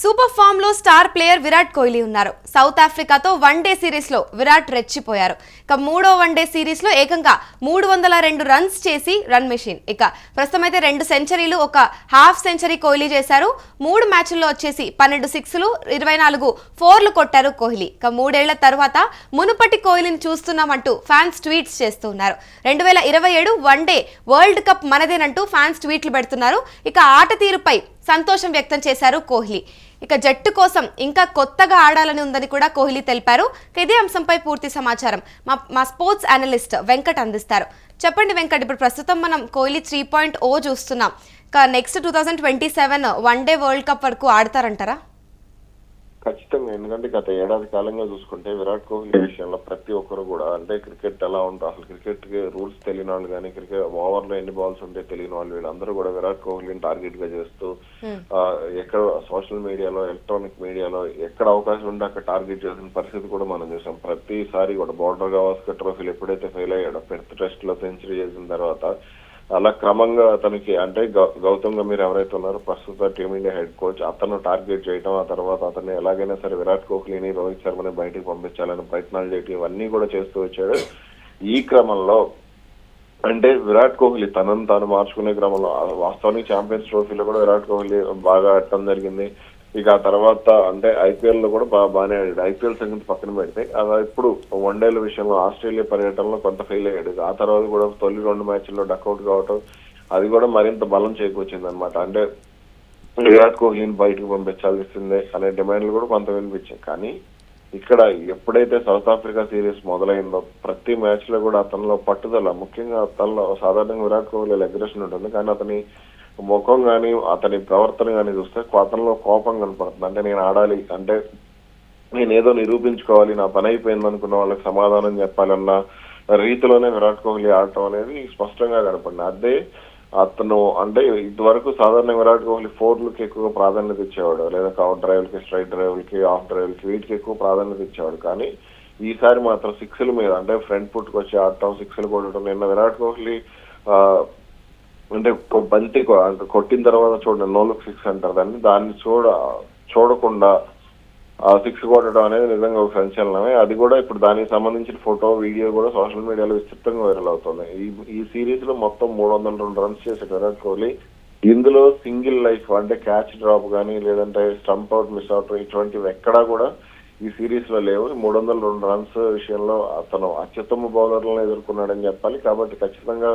Super form లో star player Virat Kohli ఉన్నారు. South ఆఫ్రికాతో one day series లో విరాట్ రెచ్చిపోయారు. ఇక మూడో వన్డే సిరీస్ లో ఏకంగా 302 రన్స్ చేసి రన్ మెషిన్. ఇక ప్రస్తుతం అయితే 2 సెంచరీలు, ఒక హాఫ్ సెంచరీ కోహ్లీ చేశారు. 3 మ్యాచ్ల్లో వచ్చేసి 12 సిక్స్లు, 24 ఫోర్లు కొట్టారు కోహ్లీ. ఇక 3 ఏళ్ల తర్వాత మునుపటి కోహ్లీని చూస్తున్నామంటూ ఫ్యాన్స్ ట్వీట్స్ చేస్తున్నారు. 2027 వన్డే వరల్డ్ కప్ మనదేనంటూ ఫ్యాన్స్ ట్వీట్లు పెడుతున్నారు. ఇక ఆట తీరుపై సంతోషం వ్యక్తం చేశారు కోహ్లీ. ఇక జట్టు కోసం ఇంకా కొత్తగా ఆడాలని ఉందని కూడా కోహ్లీ తెలిపారు. ఇదే అంశంపై పూర్తి సమాచారం మా స్పోర్ట్స్ అనలిస్ట్ వెంకట్ అందిస్తారు. చెప్పండి వెంకట్, ఇప్పుడు ప్రస్తుతం మనం కోహ్లీ 3.0 చూస్తున్నాం. ఇక నెక్స్ట్ 2027 వన్డే వరల్డ్ కప్ వరకు ఆడతారంటారా? ఖచ్చితంగా. ఎందుకంటే గత ఏడాది కాలంగా చూసుకుంటే విరాట్ కోహ్లీ విషయంలో ప్రతి ఒక్కరు కూడా అంటే క్రికెట్ ఎలా ఉంటుంది, అసలు క్రికెట్ కి రూల్స్ తెలియని వాళ్ళు కానీ, క్రికెట్ ఓవర్ లో ఎన్ని బాల్స్ ఉంటే తెలియని వాళ్ళు, వీళ్ళందరూ కూడా విరాట్ కోహ్లీని టార్గెట్ గా చేస్తూ ఎక్కడ సోషల్ మీడియాలో, ఎలక్ట్రానిక్ మీడియాలో ఎక్కడ అవకాశం ఉంటే అక్కడ టార్గెట్ చేసిన పరిస్థితి కూడా మనం చూసాం. ప్రతిసారి కూడా బోర్డర్ గవాస్కర్ ట్రోఫీలు ఎప్పుడైతే ఫెయిల్ అయ్యాడో, పెద్ద టెస్ట్ లో సెంచరీ చేసిన తర్వాత అలా క్రమంగా అతనికి అంటే గౌతమ్ గంభీర్ ఎవరైతే ఉన్నారో ప్రస్తుత టీమిండియా హెడ్ కోచ్, అతను టార్గెట్ చేయడం, ఆ తర్వాత అతన్ని ఎలాగైనా సరే విరాట్ కోహ్లీని, రోహిత్ శర్మని బయటకు పంపించాలని ప్రయత్నాలు చేయటం, ఇవన్నీ కూడా చేస్తూ వచ్చాడు. ఈ క్రమంలో అంటే విరాట్ కోహ్లీ తనను తాను మార్చుకునే క్రమంలో వాస్తవానికి ఛాంపియన్స్ ట్రోఫీలో కూడా విరాట్ కోహ్లీ బాగా ఆడటం జరిగింది. ఇక ఆ తర్వాత అంటే ఐపీఎల్ లో కూడా బాగానే ఆడాడు. ఐపీఎల్ సంగతి పక్కన పెడితే అలా ఇప్పుడు వన్డేల విషయంలో ఆస్ట్రేలియా పర్యటనలో కొంత ఫెయిల్ అయ్యాడు. ఆ తర్వాత కూడా తొలి 2 మ్యాచ్ల్లో డక్అవుట్ కావటం, అది కూడా మరింత బలం చేకూర్చింది అనమాట. అంటే విరాట్ కోహ్లీని బయటకు పంపించాల్సిందే అనే డిమాండ్లు కూడా కొంత వినిపించాయి. కానీ ఇక్కడ ఎప్పుడైతే సౌత్ ఆఫ్రికా సిరీస్ మొదలైందో ప్రతి మ్యాచ్ లో కూడా అతనిలో పట్టుదల, ముఖ్యంగా అతనిలో సాధారణంగా విరాట్ కోహ్లీ అగ్రెషన్ ఉంటుంది, కానీ అతని ముఖం కానీ అతని ప్రవర్తన కానీ చూస్తే అతనిలో కోపం కనపడుతుంది. అంటే నేను ఆడాలి, అంటే నేను ఏదో నిరూపించుకోవాలి, నా పని అయిపోయింది అనుకున్న వాళ్ళకి సమాధానం చెప్పాలన్న రీతిలోనే విరాట్ కోహ్లీ ఆడటం అనేది స్పష్టంగా కనపడింది. అదే అతను అంటే ఇదివరకు సాధారణ విరాట్ కోహ్లీ 4లకి ఎక్కువగా ప్రాధాన్యత ఇచ్చేవాడు, లేదా కవర్ డ్రైవ్లకి, స్ట్రైట్ డ్రైవ్లకి, ఆఫ్ డ్రైవ్లకి, వీటికి ఎక్కువ ప్రాధాన్యత ఇచ్చేవాడు. కానీ ఈసారి మాత్రం సిక్స్ల మీద అంటే ఫ్రంట్ ఫుట్ కి వచ్చి ఆడటం, సిక్స్లు కొట్టడం. నిన్న విరాట్ కోహ్లీ అంటే బంతి కొట్టిన తర్వాత చూడండి, నో లుక్ సిక్స్ అంటారు దాన్ని చూడకుండా ఆ సిక్స్ కొట్టడం అనేది నిజంగా ఒక సంచలనమే. అది కూడా ఇప్పుడు దానికి సంబంధించిన ఫోటో, వీడియో కూడా సోషల్ మీడియాలో విస్తృతంగా వైరల్ అవుతుంది. ఈ సిరీస్ లో మొత్తం 302 రన్స్ చేశాడు విరాట్ కోహ్లీ. ఇందులో సింగిల్ లైఫ్ అంటే క్యాచ్ డ్రాప్ కానీ, లేదంటే స్టంప్ అవుట్, మిస్ అవుట్, ఇటువంటివి ఎక్కడా కూడా ఈ సిరీస్ లో లేవు. 302 రన్స్ విషయంలో అతను అత్యుత్తమ బౌలర్లను ఎదుర్కొన్నాడని చెప్పాలి. కాబట్టి ఖచ్చితంగా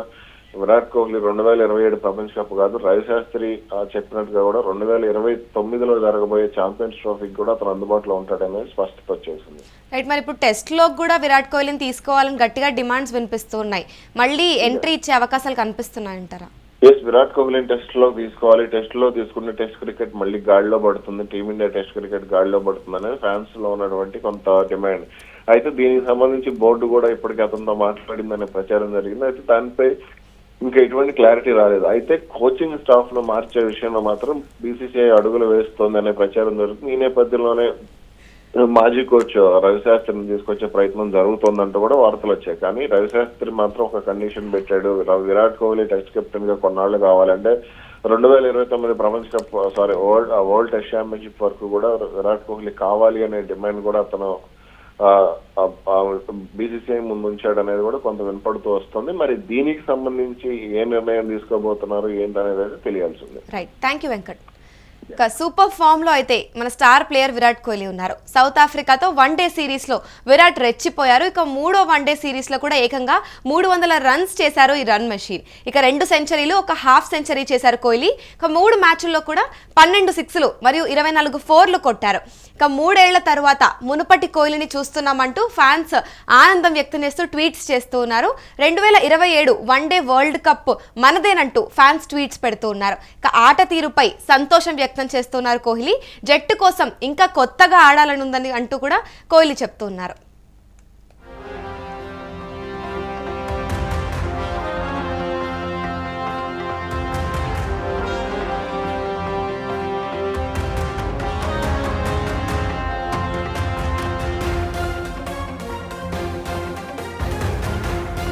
విరాట్ కోహ్లీ 2027 ప్రపంచ కప్ కాదు, రవిశాస్త్రి చెప్పినట్టుగా కూడా 2029లో జరగబోయే ఛాంపియన్స్ ట్రోఫీకి కూడా అతను అందుబాటులో ఉంటాడనేది స్పష్టత వచ్చేసింది. రైట్, మరి ఇప్పుడు టెస్ట్ లో కూడా విరాట్ కోహ్లీని తీసుకోవాలని గట్టిగా డిమాండ్స్ వినిపిస్తున్నాయి. మళ్ళీ ఎంట్రీ ఇచ్చే అవకాశాలు కనిపిస్తున్నాయంటారా? విరాట్ కోహ్లీని టెస్ట్ లో తీసుకోవాలి. టెస్ట్ లో తీసుకుంటే టెస్ట్ క్రికెట్ మళ్ళీ గాడిలో పడుతుంది, టీమిండియా టెస్ట్ క్రికెట్ గాడిలో పడుతుంది అనేది ఫ్యాన్స్ లో ఉన్నటువంటి కొంత డిమాండ్. అయితే దీనికి సంబంధించి బోర్డు కూడా ఇప్పటికీ అతనితో మాట్లాడిందనే ప్రచారం జరిగింది. అయితే దానిపై ఇంకా ఎటువంటి క్లారిటీ రాలేదు. అయితే కోచింగ్ స్టాఫ్ ను మార్చే విషయంలో మాత్రం బీసీసీఐ అడుగులు వేస్తోంది అనే ప్రచారం జరుగుతుంది. ఈ నేపథ్యంలోనే మాజీ కోచ్ రవిశాస్త్రిని తీసుకొచ్చే ప్రయత్నం జరుగుతోందంటూ కూడా వార్తలు వచ్చాయి. కానీ రవిశాస్త్రి మాత్రం ఒక కండిషన్ పెట్టాడు, విరాట్ కోహ్లీ టెస్ట్ కెప్టెన్ గా కొన్నాళ్ళు కావాలంటే 2029 ప్రపంచ కప్ వరల్డ్ టెస్ట్ ఛాంపియన్షిప్ వరకు కూడా విరాట్ కోహ్లీ కావాలి అనే డిమాండ్ కూడా అతను బీసీసీఐ ముందు ఉంచాడు అనేది కూడా కొంత వినపడుతూ వస్తుంది. మరి దీనికి సంబంధించి ఏ నిర్ణయం తీసుకోబోతున్నారు ఏంటనేది తెలియాల్సింది. Right, thank you Venkat. ఇక సూపర్ ఫామ్ లో అయితే మన స్టార్ ప్లేయర్ విరాట్ కోహ్లీ ఉన్నారు. సౌత్ ఆఫ్రికాతో వన్డే సిరీస్ లో విరాట్ రెచ్చిపోయారు. ఇక మూడో వన్డే సిరీస్ లో కూడా ఏకంగా 300 రన్స్ చేశారు ఈ రన్ మెషిన్. ఇక 2 సెంచరీలు, ఒక హాఫ్ సెంచరీ చేశారు కోహ్లీ. ఇక 3 మ్యాచ్ల్లో కూడా 12 సిక్స్లు మరియు 24 ఫోర్లు కొట్టారు. ఇక 3 ఏళ్ల తర్వాత మునుపటి కోహ్లీని చూస్తున్నామంటూ ఫ్యాన్స్ ఆనందం వ్యక్తం చేస్తూ ట్వీట్స్ చేస్తూ ఉన్నారు. 2027 వన్డే వరల్డ్ కప్ మనదేనంటూ ఫ్యాన్స్ ట్వీట్స్ పెడుతూ ఉన్నారు. ఇక ఆట తీరుపై సంతోషం వ్యక్తం చేస్తున్నారు కోహ్లీ. జట్టు కోసం ఇంకా కొత్తగా ఆడాలని ఉందని అంటూ కూడా కోహ్లీ చెప్తున్నారు.